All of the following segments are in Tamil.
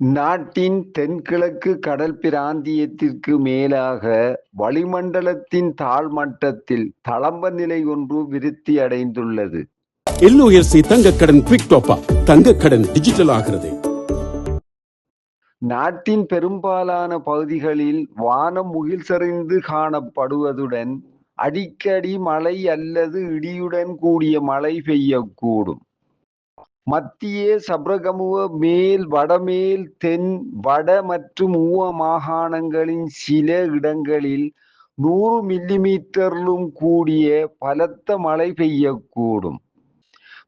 நாட்டின் தென்கிழக்கு கடல் பிராந்தியத்திற்கு மேலாக வளிமண்டலத்தின் தாழ்மட்டத்தில் தளம்ப நிலை ஒன்று விருத்தியடைந்துள்ளது. LOLC தங்கக்கடன் குவிக் டாப் அப். தங்கக்கடன் டிஜிட்டல் ஆகிறது. நாட்டின் பெரும்பாலான பகுதிகளில் வானம் முகில் சரிந்து காணப்படுவதுடன் அடிக்கடி மழை அல்லது இடியுடன் கூடிய மழை பெய்யக்கூடும். மத்திய சப்ரகமுவ மேல், வடமேல், தென், வட மற்றும் ஊவ மாகாணங்களின் சில இடங்களில் 100 மில்லிமீட்டரிலும் கூடிய பலத்த மழை பெய்யக்கூடும்.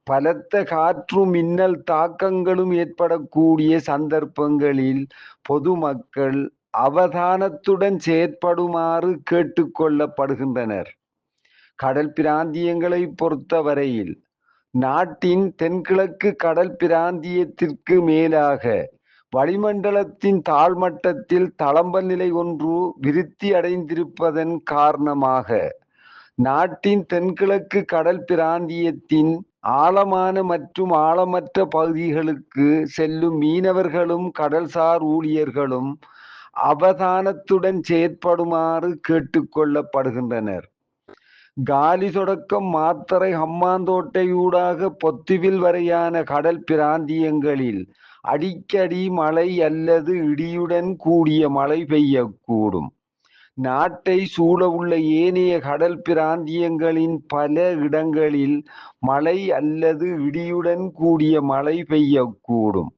பலத்த காற்றும் மின்னல் தாக்கங்களும் ஏற்படக்கூடிய சந்தர்ப்பங்களில் பொதுமக்கள் அவதானத்துடன் செயற்படுமாறு கேட்டுக்கொள்ளப்படுகின்றனர். கடல் பிராந்தியங்களை பொறுத்தவரையில் நாட்டின் தென்கிழக்கு கடல் பிராந்தியத்திற்கு மேலாக வளிமண்டலத்தின் தாழ்மட்டத்தில் தளம்ப நிலை ஒன்று விருத்தி அடைந்திருப்பதன் காரணமாக நாட்டின் தென்கிழக்கு கடல் பிராந்தியத்தின் ஆழமான மற்றும் ஆழமற்ற பகுதிகளுக்கு செல்லும் மீனவர்களும் கடல்சார் ஊழியர்களும் அவதானத்துடன் செயற்படுமாறு கேட்டுக்கொள்ளப்படுகின்றனர். காலி தொடக்கம் மாத்தறை ஹம்பாந்தோட்டை ஊடாக பொத்துவில் வரையான கடல் பிராந்தியங்களில் அடிக்கடி மழை அல்லது இடியுடன் கூடிய மழை பெய்யக்கூடும். நாட்டை சூழவுள்ள ஏனைய கடல் பிராந்தியங்களின் பல இடங்களில் மழை அல்லது இடியுடன் கூடிய மழை பெய்யக்கூடும்.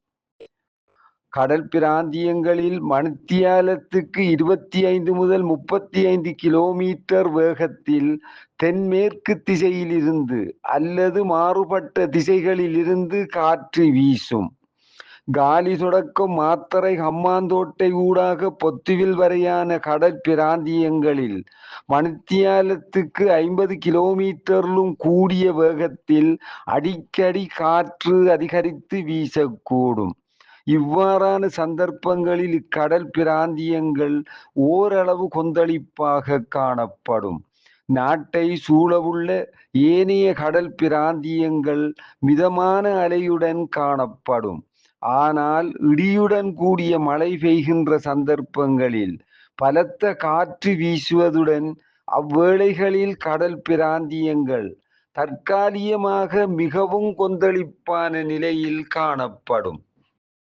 கடல் பிராந்தியங்களில் மணித்தியாலத்துக்கு 25 முதல் 35 கிலோமீட்டர் வேகத்தில் தென்மேற்கு திசையிலிருந்து அல்லது மாறுபட்ட திசைகளிலிருந்து காற்று வீசும். காலி தொடக்கம் மாத்தறை ஹம்பாந்தோட்டை ஊடாக பொத்துவில் வரையான கடல் பிராந்தியங்களில் மணித்தியாலத்துக்கு 50 கிலோமீட்டரிலும் கூடிய வேகத்தில் அடிக்கடி காற்று அதிகரித்து வீசக்கூடும். இவ்வாறான சந்தர்ப்பங்களில் இக்கடல் பிராந்தியங்கள் ஓரளவு கொந்தளிப்பாக காணப்படும். நாட்டை சூழவுள்ள ஏனைய கடல் பிராந்தியங்கள் மிதமான அலையுடன் காணப்படும். ஆனால் இடியுடன் கூடிய மழை பெய்கின்ற சந்தர்ப்பங்களில் பலத்த காற்று வீசுவதுடன் அவ்வேளைகளில் கடல் பிராந்தியங்கள் தற்காலிகமாக மிகவும் கொந்தளிப்பான நிலையில் காணப்படும்.